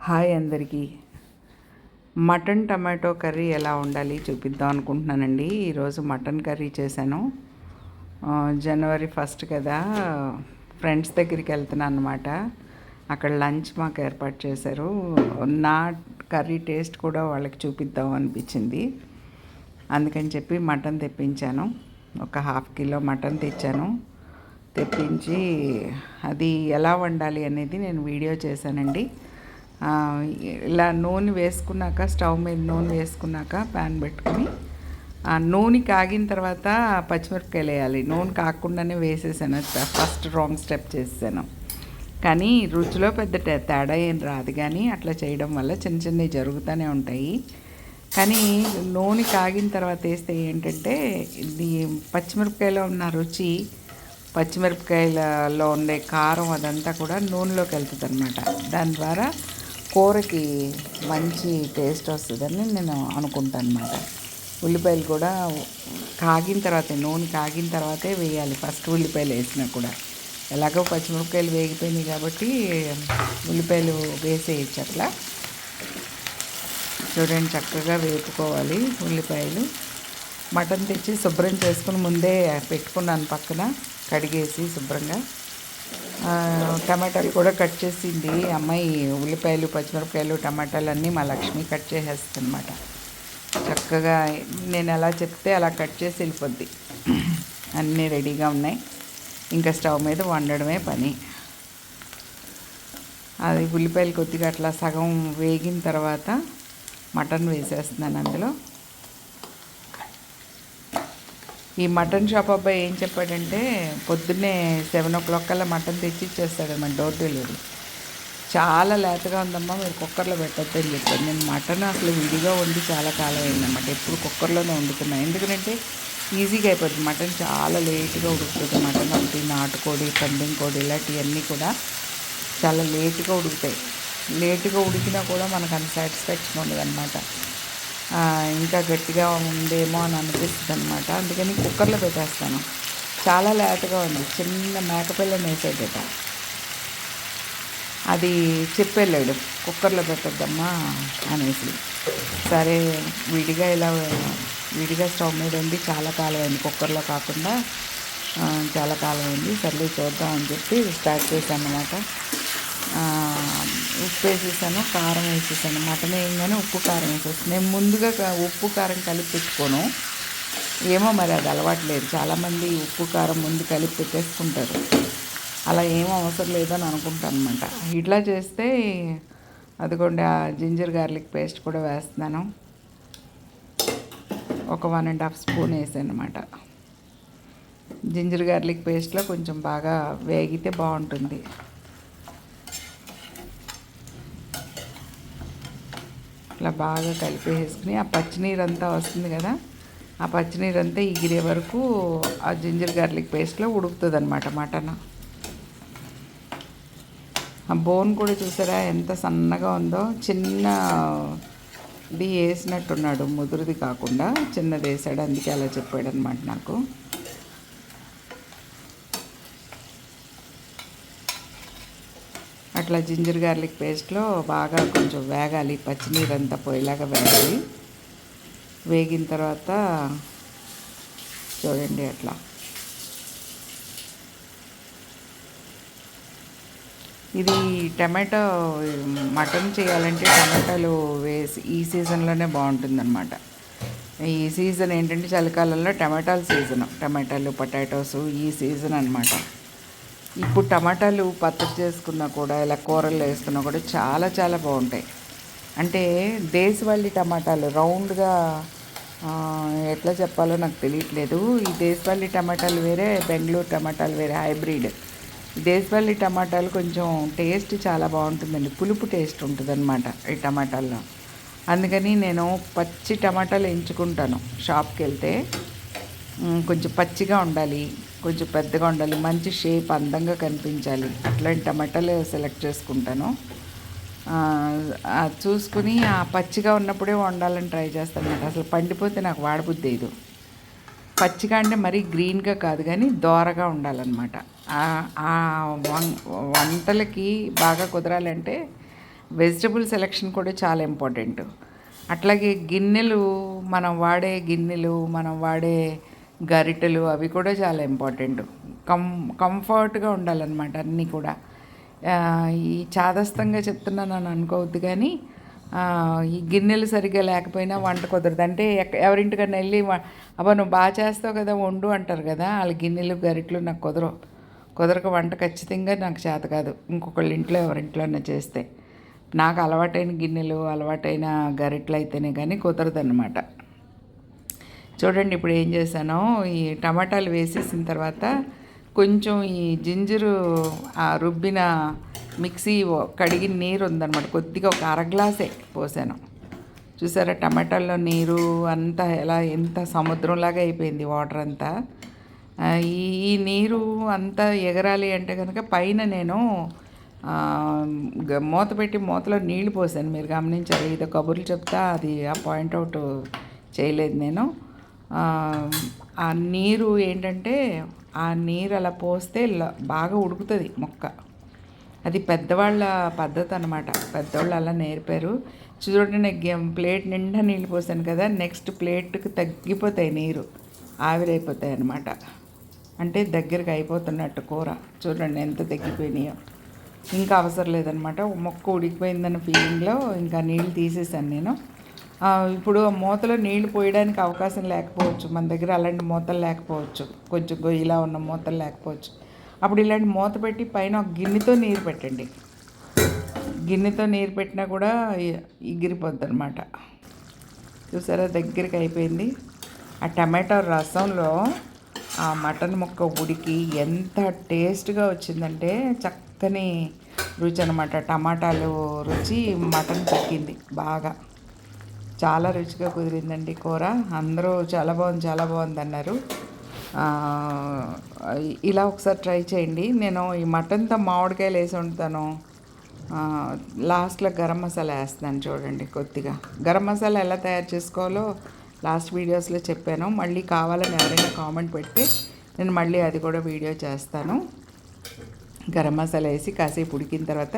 Hi అందరికీ. Mutton tomato curry ఎలా ఉండాలి చూపిద్దాం అనుకుంటున్నానండి. ఈరోజు మటన్ కర్రీ చేశాను. జనవరి 1 కదా, ఫ్రెండ్స్ దగ్గరికి వెళ్తున్నాను అనమాట. అక్కడ లంచ్ మాకు ఏర్పాటు చేశారు. నా కర్రీ టేస్ట్ కూడా వాళ్ళకి చూపిద్దాం అనిపించింది. అందుకని చెప్పి మటన్ తెప్పించాను. ఒక 1/2 కిలో మటన్ తెప్పించి అది ఎలా వండాలి అనేది నేను వీడియో చేశానండి. ఇలా నూనె వేసుకున్నాక, స్టవ్ మీద నూనె వేసుకున్నాక ప్యాన్ పెట్టుకుని నూనె కాగిన తర్వాత పచ్చిమిరపకాయలు వేయాలి. నూనె కాకుండానే వేసేసాను. ఫస్ట్ రాంగ్ స్టెప్ చేసాను, కానీ రుచిలో పెద్ద తేడా ఏం రాదు. కానీ అట్లా చేయడం వల్ల చిన్న చిన్నవి జరుగుతూనే ఉంటాయి. కానీ నూనె కాగిన తర్వాత వేస్తే ఏంటంటే ఇది పచ్చిమిరపకాయలో ఉన్న రుచి, పచ్చిమిరపకాయలలో ఉండే కారం అదంతా కూడా నూనెలోకి వెళ్తుంది అనమాట. దాని ద్వారా కూరకి మంచి టేస్ట్ వస్తుందని నేను అనుకుంటాను అనమాట. ఉల్లిపాయలు కూడా కాగిన తర్వాతే, నూనె కాగిన తర్వాతే వేయాలి. ఫస్ట్ ఉల్లిపాయలు వేసినా కూడా ఎలాగో పచ్చిమిరపకాయలు వేగిపోయినాయి కాబట్టి ఉల్లిపాయలు వేసేయచ్చు. అట్లా చూడండి, చక్కగా వేపుకోవాలి ఉల్లిపాయలు. మటన్ తెచ్చి శుభ్రం చేసుకుని ముందే పెట్టుకున్నాను పక్కన, కడిగేసి శుభ్రంగా. టమాటాలు కూడా కట్ చేసింది అమ్మాయి. ఉల్లిపాయలు, పచ్చిమిరపకాయలు, టమాటాలు అన్నీ మా లక్ష్మి కట్ చేసేస్తుంది అనమాట. చక్కగా నేను ఎలా చెప్తే అలా కట్ చేసి వెళ్ళిపోద్ది. అన్నీ రెడీగా ఉన్నాయి, ఇంకా స్టవ్ మీద వండడమే పని. అది ఉల్లిపాయలు కొద్దిగా అట్లా సగం వేగిన తర్వాత మటన్ వేసేస్తున్నాను అందులో. ఈ మటన్ షాప్ అబ్బాయి ఏం చెప్పాడంటే, పొద్దున్నే 7 o'clock కల్లా మటన్ తెచ్చి ఇచ్చేస్తాడన్నమాట, డోర్ డెలివరీ. చాలా లేతగా ఉందమ్మా, మీరు కుక్కర్లో పెట్టద్దు అని చెప్పాడు. నేను మటన్ అసలు విడిగా వండి చాలా కాలం అయిందన్నమాట. ఎప్పుడు కుక్కర్లోనే వండుతున్నాను, ఎందుకంటే ఈజీగా అయిపోతుంది. మటన్ చాలా లేట్గా ఉడుకుతుంది. మటన్ ఒకటి, నాటుకోడి, పందెం కోడి ఇలాంటివన్నీ కూడా చాలా లేట్గా ఉడుకుతాయి. లేట్గా ఉడికినా కూడా మనకు అంత సాటిస్ఫాక్షన్ ఉండదు అనమాట. ఇంకా గట్టిగా ఉందేమో అని అనిపిస్తుంది అనమాట. అందుకని కుక్కర్లో పెట్టేస్తాను. చాలా లేతగా ఉంది. చిన్న మేకపిల్లని వేసేదట, అది చెప్పెళ్ళాడు కుక్కర్లో పెట్టద్దమ్మా అనేసి. సరే, విడిగా స్టవ్ మీద ఉంది, చాలా కాలం అయింది, కుక్కర్లో కాకుండా చాలా కాలం అయింది. సర్లే చూద్దాం అని చెప్పి స్టార్ట్ చేశాను అనమాట. ఉప్పు వేసేసాను, కారం వేసేసాను. మటన్ వేయగానే ఉప్పు కారం వేసేసాను. నేను ముందుగా ఉప్పు కారం కలిపి పెట్టుకోను, ఏమో మరి అది అలవాటు లేదు. చాలామంది ఉప్పు కారం ముందు కలిపి పెట్టేసుకుంటారు. అలా ఏమో అవసరం లేదని అనుకుంటాను అనమాట. ఇట్లా చేస్తే అదిగోండి, ఆ జింజర్ గార్లిక్ పేస్ట్ కూడా వేస్తున్నాను. ఒక 1.5 స్పూన్ వేసాను అనమాట. జింజర్ గార్లిక్ పేస్ట్లో కొంచెం బాగా వేగితే బాగుంటుంది. ఇట్లా బాగా కలిపేసుకుని ఆ పచ్చినీరు అంతా వస్తుంది కదా, ఆ పచ్చినీరు అంతా ఎగిరే వరకు ఆ జింజర్ గార్లిక్ పేస్ట్లో ఉడుకుతుంది అనమాట మటన్. ఆ బోన్ కూడా చూసారా ఎంత సన్నగా ఉందో. చిన్నది వేసినట్టున్నాడు, ముదురుది కాకుండా చిన్నది వేసాడు, అందుకే అలా చెప్పాడు అనమాట నాకు. అట్లా జింజర్ గార్లిక్ పేస్ట్లో బాగా కొంచెం వేగాలి, పచ్చినీరంతా పోయేలాగా వేగాలి. వేగిన తర్వాత చూడండి అట్లా ఇది టమాటో మటన్ చేయాలంటే టమాటాలు వేసి ఈ సీజన్లోనే బాగుంటుందన్నమాట. ఈ సీజన్ ఏంటంటే చలికాలంలో టమాటాల సీజను, టమాటాలు, పొటాటోస్ ఈ సీజన్ అనమాట. ఇప్పుడు టమాటాలు పచ్చడి చేసుకున్నా కూడా, ఇలా కూరల్లో వేసుకున్నా కూడా చాలా చాలా బాగుంటాయి. అంటే దేశవాళీ టమాటాలు రౌండ్గా, ఎట్లా చెప్పాలో నాకు తెలియట్లేదు. ఈ దేశవాళీ టమాటాలు వేరే, బెంగళూరు టమాటాలు వేరే, హైబ్రిడ్. దేశవాళీ టమాటాలు కొంచెం టేస్ట్ చాలా బాగుంటుందండి, పులుపు టేస్ట్ ఉంటుంది అనమాట ఈ టమాటాల్లో. అందుకని నేను పచ్చి టమాటాలు ఎంచుకుంటాను. షాప్కి వెళ్తే కొంచెం పచ్చిగా ఉండాలి, కొంచెం పెద్దగా ఉండాలి, మంచి షేప్, అందంగా కనిపించాలి, అట్లాంటి టమాటాలు సెలెక్ట్ చేసుకుంటాను. చూసుకుని ఆ పచ్చిగా ఉన్నప్పుడే వండాలని ట్రై చేస్తాను అన్నమాట. అసలు పండిపోతే నాకు వాడబుద్ధి లేదు. పచ్చిగా అంటే మరీ గ్రీన్గా కాదు, కానీ దోరగా ఉండాలన్నమాట. వంటలకి బాగా కుదరాలంటే వెజిటబుల్ సెలెక్షన్ కూడా చాలా ఇంపార్టెంట్. అట్లాగే గిన్నెలు, మనం వాడే గరిటెలు అవి కూడా చాలా ఇంపార్టెంట్. కంఫర్ట్గా ఉండాలన్నమాట అన్నీ కూడా. ఈ చాదస్తంగా చెప్తున్నానని అనుకోవద్దు కానీ ఈ గిన్నెలు సరిగ్గా లేకపోయినా వంట కుదరదు. అంటే ఎవరింటికన్నా వెళ్ళి అబ్బా నువ్వు బాగా చేస్తావు కదా వండు అంటారు కదా, వాళ్ళ గిన్నెలు గరిటెలు నాకు కుదరక వంట ఖచ్చితంగా నాకు చేత కాదు. ఇంకొకళ్ళ ఇంట్లో ఎవరింట్లోనే చేస్తే నాకు అలవాటైన గిన్నెలు అలవాటైన గరిటెలు అయితేనే కానీ కుదరదన్నమాట. చూడండి ఇప్పుడు ఏం చేశానో, ఈ టమాటాలు వేసేసిన తర్వాత కొంచెం ఈ జింజరు రుబ్బిన మిక్సీ కడిగిన నీరు ఉందన్నమాట, కొద్దిగా ఒక గ్లాసే పోసాను. చూసారా టమాటాల్లో నీరు అంతా ఎంత సముద్రంలాగా అయిపోయింది వాటర్ అంతా. ఈ నీరు అంతా ఎగరాలి అంటే కనుక పైన నేను మూత పెట్టి మూతలో నీళ్లు పోసాను. మీరు గమనించారు, ఏదో కబుర్లు చెప్తా అది ఆ పాయింట్అవుట్ చేయలేదు నేను. ఆ నీరు ఏంటంటే ఆ నీరు అలా పోస్తే బాగా ఉడుకుతుంది మొక్క. అది పెద్దవాళ్ళ పద్ధతి అనమాట, పెద్దవాళ్ళు అలా నేర్పారు. చూడండి నేను ప్లేట్ నిండా నీళ్ళు పోసాను కదా, నెక్స్ట్ ప్లేట్కి తగ్గిపోతాయి నీరు, ఆవిరైపోతాయి అన్నమాట. అంటే దగ్గరికి అయిపోతున్నట్టు కూర. చూడండి ఎంత తగ్గిపోయినాయో. ఇంకా అవసరం లేదనమాట, మొక్క ఉడికిపోయిందన్న ఫీలింగ్లో ఇంకా నీళ్ళు తీసేసాను నేను. ఇప్పుడు మూతలో నీళ్లు పోయడానికి అవకాశం లేకపోవచ్చు, మన దగ్గర అలాంటి మూతలు లేకపోవచ్చు, కొంచెం గొయ్యిలా ఉన్న మూతలు లేకపోవచ్చు. అప్పుడు ఇలాంటి మూత పెట్టి పైన ఒక గిన్నెతో నీరు పెట్టండి. గిన్నెతో నీరు పెట్టినా కూడా ఎగిరిపోద్ది అనమాట. చూసారా దగ్గరికి అయిపోయింది. ఆ టమాటో రసంలో ఆ మటన్ ముక్క ఉడికి ఎంత టేస్ట్గా వచ్చిందంటే చక్కని రుచి అనమాట. టమాటాలు రుచి మటన్ చిక్కింది బాగా, చాలా రుచిగా కుదిరిందండి కూర. అందరూ చాలా బాగుంది అన్నారు. ఇలా ఒకసారి ట్రై చేయండి. నేను ఈ మటన్తో మామిడికాయలు వేసి వండుతాను. లాస్ట్లో గరం మసాలా వేస్తాను చూడండి. కొద్దిగా గరం మసాలా ఎలా తయారు చేసుకోవాలో లాస్ట్ వీడియోస్లో చెప్పాను. మళ్ళీ కావాలని ఎవరైనా కామెంట్ పెడితే నేను మళ్ళీ అది కూడా వీడియో చేస్తాను. గరం మసాలా వేసి కాసేపు ఉడికిన తర్వాత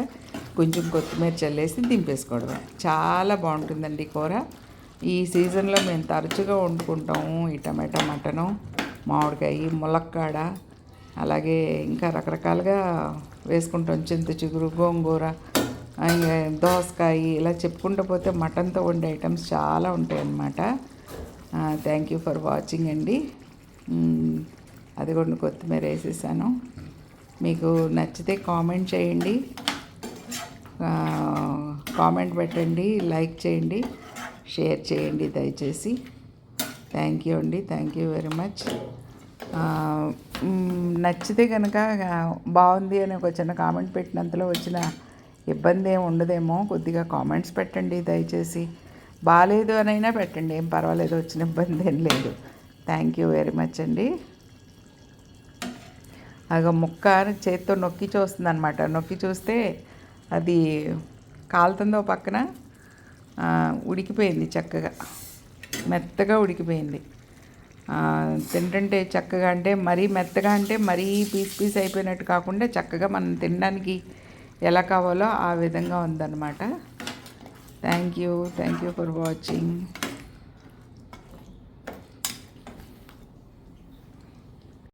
కొంచెం కొత్తిమీర చల్లేసి దింపేసుకోవడమే. చాలా బాగుంటుందండి కూర. ఈ సీజన్లో మేము తరచుగా వండుకుంటాము ఈ టమాటా మటను, మామిడికాయ, ములక్కాడ, అలాగే ఇంకా రకరకాలుగా వేసుకుంటాం. చింత చిగురు, గోంగూర, దోసకాయ, ఇలా చెప్పుకుంటూ పోతే మటన్తో వండే ఐటమ్స్ చాలా ఉంటాయి అన్నమాట. థ్యాంక్ యూ ఫర్ వాచింగ్ అండి. అది కూడా కొత్తిమీర వేసేసాను. మీకు నచ్చితే కామెంట్ చేయండి, కామెంట్ పెట్టండి, లైక్ చేయండి, షేర్ చేయండి దయచేసి. థ్యాంక్ యూ అండి, థ్యాంక్ యూ వెరీ మచ్. నచ్చితే కనుక బాగుంది అని ఒక చిన్న కామెంట్ పెట్టినంతలో వచ్చిన ఇబ్బంది ఏమి ఉండదేమో, కొద్దిగా కామెంట్స్ పెట్టండి దయచేసి. బాగాలేదు అనైనా పెట్టండి, ఏం పర్వాలేదు, వచ్చిన ఇబ్బంది ఏం లేదు. థ్యాంక్ యూ వెరీ మచ్ అండి. అగ ముక్క చేత్తో నొక్కి చూస్తుంది అనమాట. నొక్కి చూస్తే అది కాలుతుందో పక్కన ఉడికిపోయింది, చక్కగా మెత్తగా ఉడికిపోయింది. తింటుంటే చక్కగా, అంటే మరీ మెత్తగా అంటే మరీ పీస్ అయిపోయినట్టు కాకుండా చక్కగా మనం తినడానికి ఎలా కావాలో ఆ విధంగా ఉందన్నమాట. Thank you for watching.